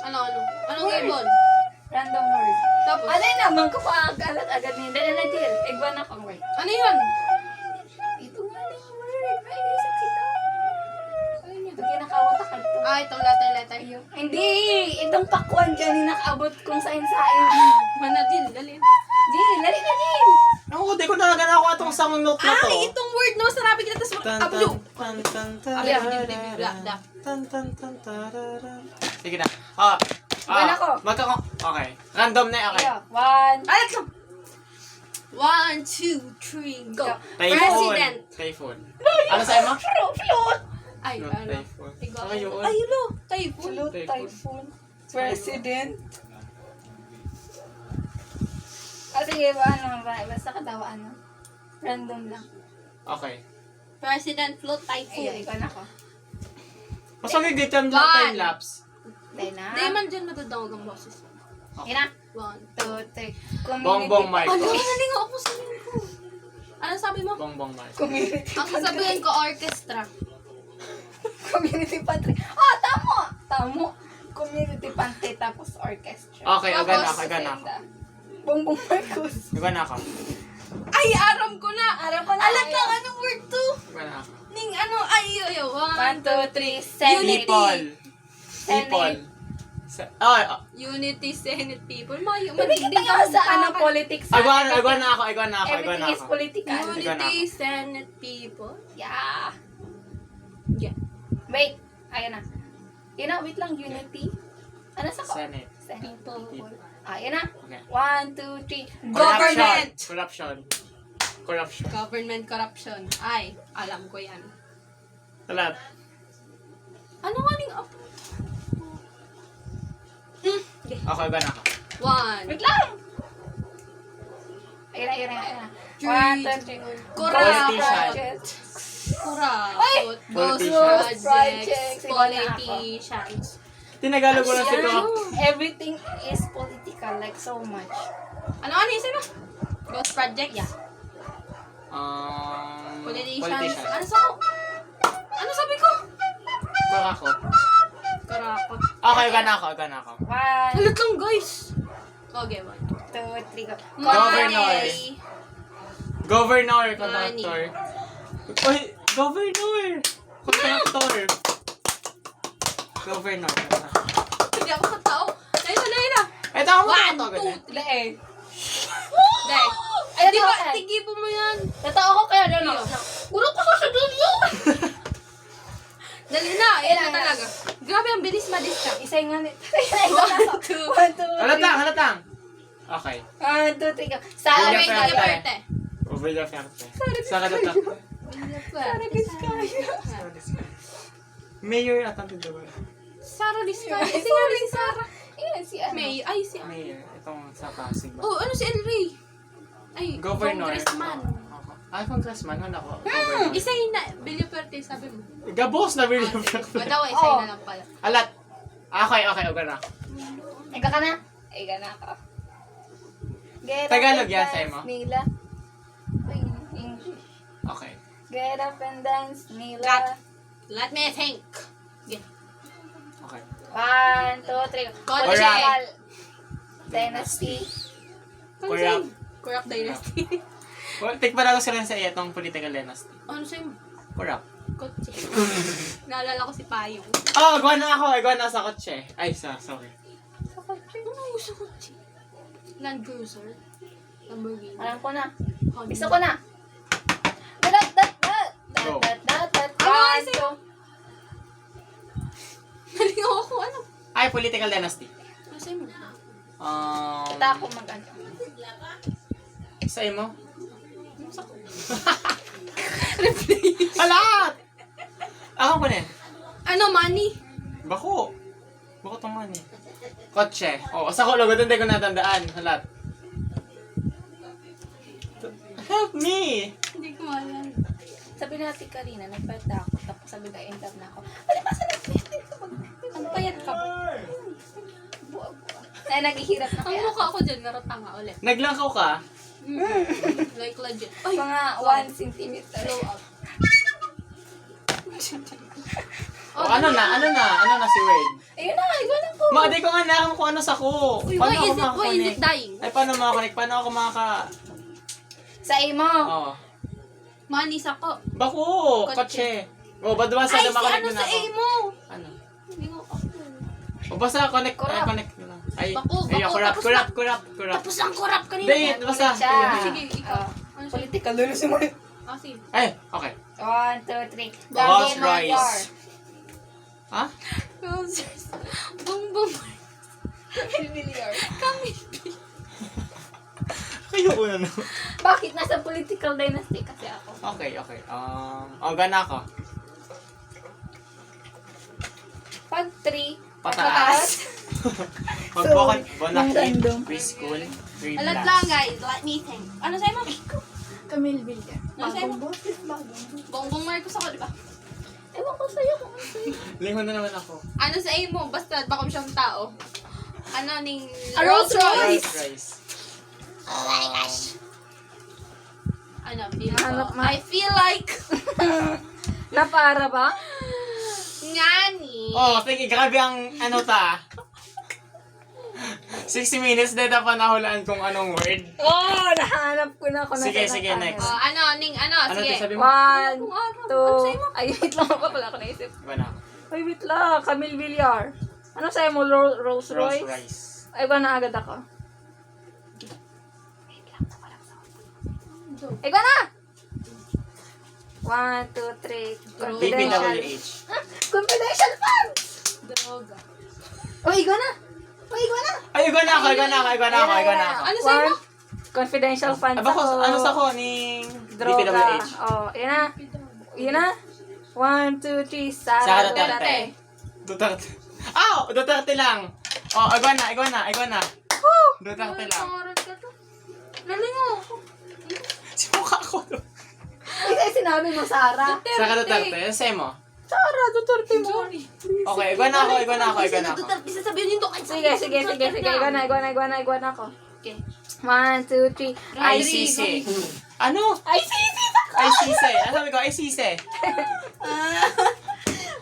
Ano? Anong ibon? Random word. Tapos? Ano yun naman ko pa agad ni Dala na deal. Igwan ako ang word. Ano yun? Ito nga na yung word. Ay, isip kita. Ayun yun. Ito kinakawata ka ito. Itong letter yun. Hindi! Itong pakwan dyan yung nakaabot kong sain-sain. Manadil, dali. Jin, dali na Jin! Ako, di ko talaga na ako atong sang note na to. Itong word no, sarapin kita tapos abdo. Sige na. Iban ako. Okay. Random na, okay. Iyo, one. Ay, ito. 1, 2, 3, go. President. Typhoon. Ano sa'yo mo? Float! Ay, No, ano? typhoon. Ikaw. Ano yun? Ay, lo. Typhoon. Float, typhoon. President. Sige ba, basta katawa, random lang. Okay. President, float, Ayun, typhoon. ikaw na ko. Mas okay dito yung One. time lapse. Dahil na. Hindi man dyan natadawag ang boses. Yun na. 1, 2, 3. Bongbong Marcos. Ano, naling ako sa ko. Ano sabi mo? Bongbong Marcos. Community. Ang sasabihin ko, orchestra. Community pantry. Tamo. Community pantry tapos orchestra. Okay, agan ako. Bongbong Marcos. Agan ako. Ay, aram ko na. Alam ko na. Alam na, anong word to? Agan ako. Ning ano, ay, 1, 2, 3. Unity. People. Unity, Senate, people. Mayo, Hindi kita nga sa politics. Agan na ako. Everything is political. Unity, Senate, people. Yeah. Yeah. Wait. Ayan na. Wait lang. Unity. Ano sa ko? Senate. People. Ayan na. Okay. 1, 2, 3. Government. Corruption. Corruption. Ay, alam ko yan. Salat. Ano nga ning up? Okay, agan ako. 1. Wait lang. Ayan na. 1, 2, 3. Politician. Corrupt. Politicians. Projects. Politicians. Tinagalog ko lang si Kok. Everything is political, like so much. Ano isip mo? Ghost project? Yeah. Politicians. Ano sabi ko? Ako. Karakot. Okay, agan ako. 1, Halat lang guys. Okay, 1. 2, 3, go. Governor. Governor, Money. conductor. Uy, governor. Conductor. Governor. Hindi ako katao. Layla. Eh, tama mo 1, ito, 2, ganun. 3. Dahil. Dahil. Ay, Di ba, totoo. tigipo mo yan. Totoo ko kaya doon. Urot ako sa dulo. Dali na, Ilan na talaga. Grabe, ang bilis ma-distract. Isa yung 1, 2. 1, 2, 3. Halatang. Okay. 1, 2, 3, go. Sabi Villa ni Ferte. Berte. Villa Ferte. Saka dito. Mayor at ang diba? Sarah Diskaya. Ito nga si Sarah. Iyan si ano? May, ay si Mayor. Itong sa Pasig ba? Oh, ano si El Rey? Ay, Governor. Congressman. Ay, congressman. Ano ako? Isa yun na, Billy Perte, sabi mo. Gabos na Villa Ferte. Madaw, isa yun na lang pala. Alat. Okay, agan ako. Ika ka na? Ika na ako. Get up Tagalog and yan, dance, sa'yo mo? Nila. Uy, English. Okay. Get up and dance, Nila. Got. Let me think. Yeah. Okay. 1, 2, 3. Corrupt. Political dynasty. Corrupt. Corrupt dynasty. Well, tikpa na ko sila sa itong political dynasty. Ano sa'yo? Corrupt. Kotse. Naalala ko si Payong. Oh, gawa na ako. Gawa na sa kotse. Ay, sorry. Sa kotse? Ano sa kotse? Land Cruiser. Lamborghini. Alam ko na. Honda. Gusto ko na. Dat. Go. Ano, 1, sa'yo? 2. Naligaw ako. Ano? Ay, political dynasty. Ano sa'yo mo? Ito ako mag-ano. Sa imo? Sa ko. Alat! Ako ko na. Ano, money? Bako. Bako tong man eh. Kotse. Oh, sa ko logo hindi ko natandaan. Halat. Help me! Hindi ko alam. Sabi natin kanina, nagpalta ako. Tapos sabi ka, end up na ako. Palipasan na Ang payat ka. buwag. Ay, naghihirap na Ang kaya. mukha ko dyan, naratanga ulit. Naglangkaw ka? Like legit. Ay, Mga 1 centimeter. blow up. O, ano na si Wade? Ayun na, iwan ako. Ma, di ko nga nakam kung ano sa ko. Uy, Paano why ako is it makakonek? dying? Ay, paano makakonek? Paano ako makaka... Sa imo. Oo. Manis ako. Bako! Kotse. Kotse. O, ba't ba Ay, sana si makakonek ano na sa ako? A mo? Ano? Hindi ko ako. O, basta connect. Kurap. Ay, connect na lang. Ay, Bako, ay, bako, kurap, tapos kurap, kurap, kurap. Tapos ang kurap kanina. Hindi, basta. Siya. Sige, ikaw. Ano siya? Political, lulusin mo. Ah, sige. Ay, okay. 1, 2, 3. Rolls Royce. Ha? Rosers. Bong bong. Familiar. Kami. Kayo una no. Bakit? Nasa political dynasty kasi ako. Okay, okay. Gana ako. Pag 3, Pataas. Magbukod, bonakit, random. preschool, grade Alat class. lang, guys. Let me think. Ano sa'yo mo? Camille Villar. Ano sa'yo mo? boses, bagong. Bongbong Marcos ako, di ba? Ewan ko sa'yo kung ano sa'yo. Lingon na naman ako. Ano sa A mo? Basta baka siyang tao. Ano ning... A Rolls Royce. Rolls Royce. Oh my gosh. Ano, feel Mahanap ko? ma- I feel like... Na para ba? Ngani. Oh, sige, grabe ang ano ta. 60 minutes na dapat nahulaan kung anong word. Oh, nahanap ko na ako na Sige, sige, next. Oh, ano, ning ano, Ano sige. to sabi mo? 1, Ano 2, sa'yo mo? ay wait lang ako pala ako naisip. Iba na. Ay wait lang, Camille Villar. Ano sa'yo mo, Rolls Rolls Royce? Royce. Ay ba na agad ako? Ay ba na! 1, 2, 3. Confidential. BPWH. Confidential funds! Droga. Oh, igo na! Oh, igo na! Ay, iba na ako, iba na ako, iba na ako, iba na ako. Ano sa'yo mo? Confidential funds Aba ko, ako. ano sa ko ning Droga. BPWH? Oh, yan na. Yan na. 1, 2, 3. Sara Sara Duterte. Duterte. Duterte. Oh, Duterte lang. Oh, igwa na, igwa na, igwa na. Duterte lang. Pangarap ka to. Lalingo. Si mukha ko. Ay, kasi sinabi mo, Sara. Saka Duterte, yung sa'yo mo. Sara Duterte mo. Sorry. Okay, igwa na ako, igwa na ako, igwa na ako. Isa sabihin yung to. Sige, sige, sige, sige. Igo na, igo na, igo na, igo na ako. Okay. 1, 2, 3. ICC. Ano? ICC! ICC. Ano sabi ko? ICC.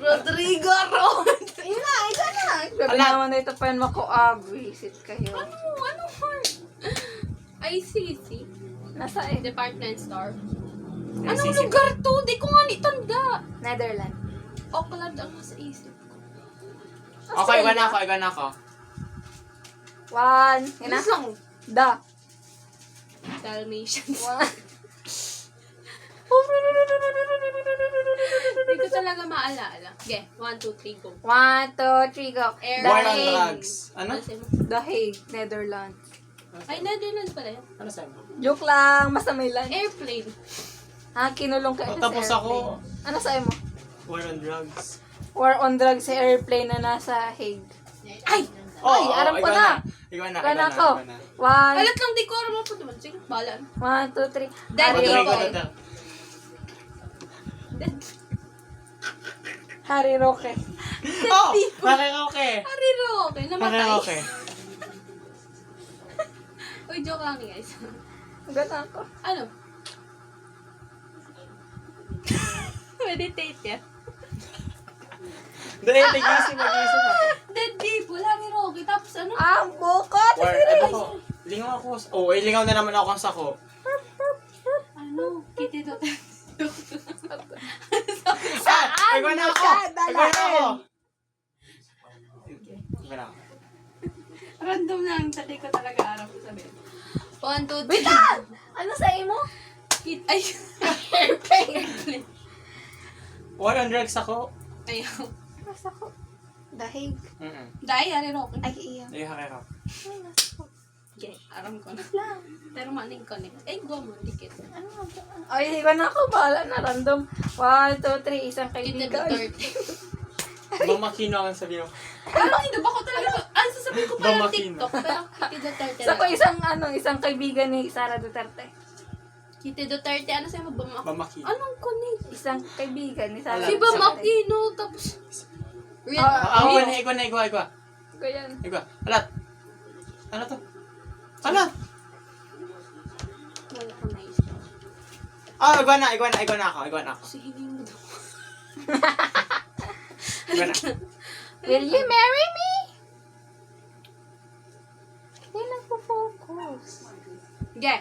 Rodrigo Ron. Yun na, igo na. Grabe Ala. naman na ito pa yun visit kayo. Ano word? ICC. Nasa Department store. Anong ICC. lugar to? Di ko nga nitanda. Netherlands. Auckland ang nasa isip ko. Okay, igwa na ako, igwa na ako. 1. Yun na. Yes lang. Da. Dalmatians. 1. Hindi ko talaga maalala. Okay, 1, 2, 3, go. 1, 2, 3, go. Air- War on The Hague. drugs. Ano? Ano sa'yo mo? The Hague, Netherlands. Ay, Netherlands pala yun. Ano sa'yo mo? Joke lang, basta may land. Airplane. Ha, kinulong ka Oh, sa tapos airplane. ako, Ano sa'yo mo? war on drugs. War on drugs sa airplane na nasa Hague. Ay! Ay, aram ko igwa na. Igwa na, Igwa igwa na na, ako. igwa na. 1, Alat lang, di ko aram mo po naman. Sige, bahala. 1, 2, 3. Daddy. Harry Rodrigo Roque. Duterte. Harry Roque. Oh! Nakaka-okay. Ariro, okay. Namatay. Nakaka-okay. Uy, joke lang ni guys. Gana ako. Ano? Meditate ya. Dahil, mag-isip ako. Dead people, Harry Roque. Tapos ano? Ah, bukot! War, ano ko? Lingaw ako. Oh, ay lingaw na naman ako sa ko. Ano? Kitty Duterte. Ah! Igwa na ako! Saan? Igwa na ako! Igwa na ako. Random lang. Tali ko talaga araw ko sabihin. 1, 2, 3. Wait lang! Ano sa imo? Ay! Airplane. War on drugs ako. Ayaw. Nasa ko. The Hague. Dahil, Harry Roque. Ay, iya. Ay, hakera. Okay, aram ko na. Lang. Pero maling connect. Ay, go mo, dikit. Ano nga ba? Ay, iba na ako. Bahala na. Random. 1, 2, 3. Isang Kitty kaibigan. Duterte. Bamakino ang sabihin ko. Ano, hindi ba ko talaga to? Ang sasabihin ko pala Bamakino. TikTok. Pero Kitty Duterte Sa ko lang. isang kaibigan ni Sara Duterte. Kitty Duterte, ano sa'yo? Bamakino. Anong connect? Isang kaibigan ni Sara Wala. Si Duterte. Bamakino, tapos... Real. Ah, Ah, igwa na, igwa. Ko yan. Igwa. Alat. Ano to? Alat. Wala ko naisip. Ah, igwa na ako. Sige mo daw. Igwa na. Will you marry me? Ge.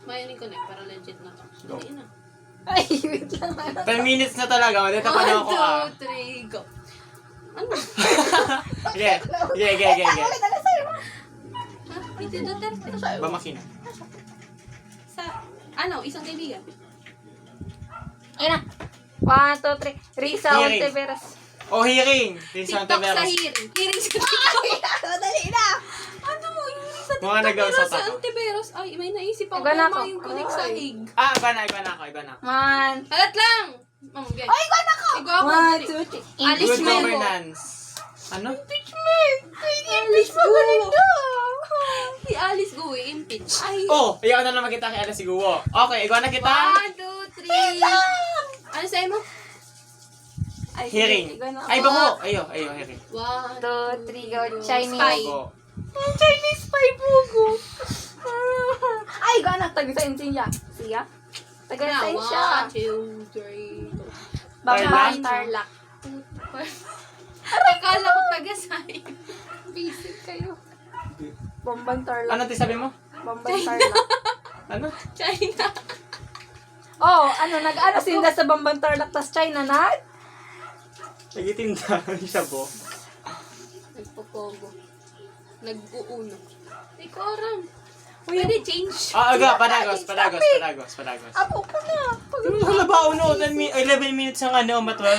Mayanin connect para legit na to. Go. Dali na. Ay, wait lang. 10 minutes na talaga. Dito pa na ako 1, 2, 3, go. Ano? Okay. Ulit, ano sa'yo? Ha? Piti Duterte. Ba makina? Sa, ano, isang kaibigan. Ayun na. 1, 2, 3. Risa Hearing. Ontiveros. Oh, hearing. Rizal TikTok sa Taveras. hearing. Hearing sa TikTok. Dali na. Ano? Hearing sa TikTok. Mga nag-uusap Sa ako. Antiveros. Ay, may naisip ako. Iba na Tama ako. yung kunig sa hig. Ah, iba na ako. 1. Halat lang! Ge. Ay, ikaw na ko. Igo ako. 1, dali. 2, 3. Alis Good mo yun. governance. Ano? Impeachment. Alice Mo galing Go. daw. Si Alice Go, impeach. Ay. Oh, ayaw na naman kita kay Alice Guo. Okay, ikaw na kita. 1, 2, 3. Ano sa'yo mo? Ay, Hearing. sige, ikaw na ako. Ay, bako. Ayo, hearing. 1, 2, 3, go. Chinese. Spy. Bako. Chinese spy bugo. Ay, ganak taga sa siya. Siya? Taga sa siya. 1, 2, 3, go. Babang Tarlac. Tarlac. Akala ko taga-sign. Basic kayo. Bombang Tarlac. Ano sabi mo? Bombang Tarlac. Ano? China. Oh, ano, nag-ano sila sa Bombang Tarlac, tas China na? Nagitinda siya po. Nagpopogo. Nag-uuno. Ikaw, Aram. Pwede change. Ah, aga, padagos. Apo ko na. Ano, wala ba? 11 minutes ang ano, matwa.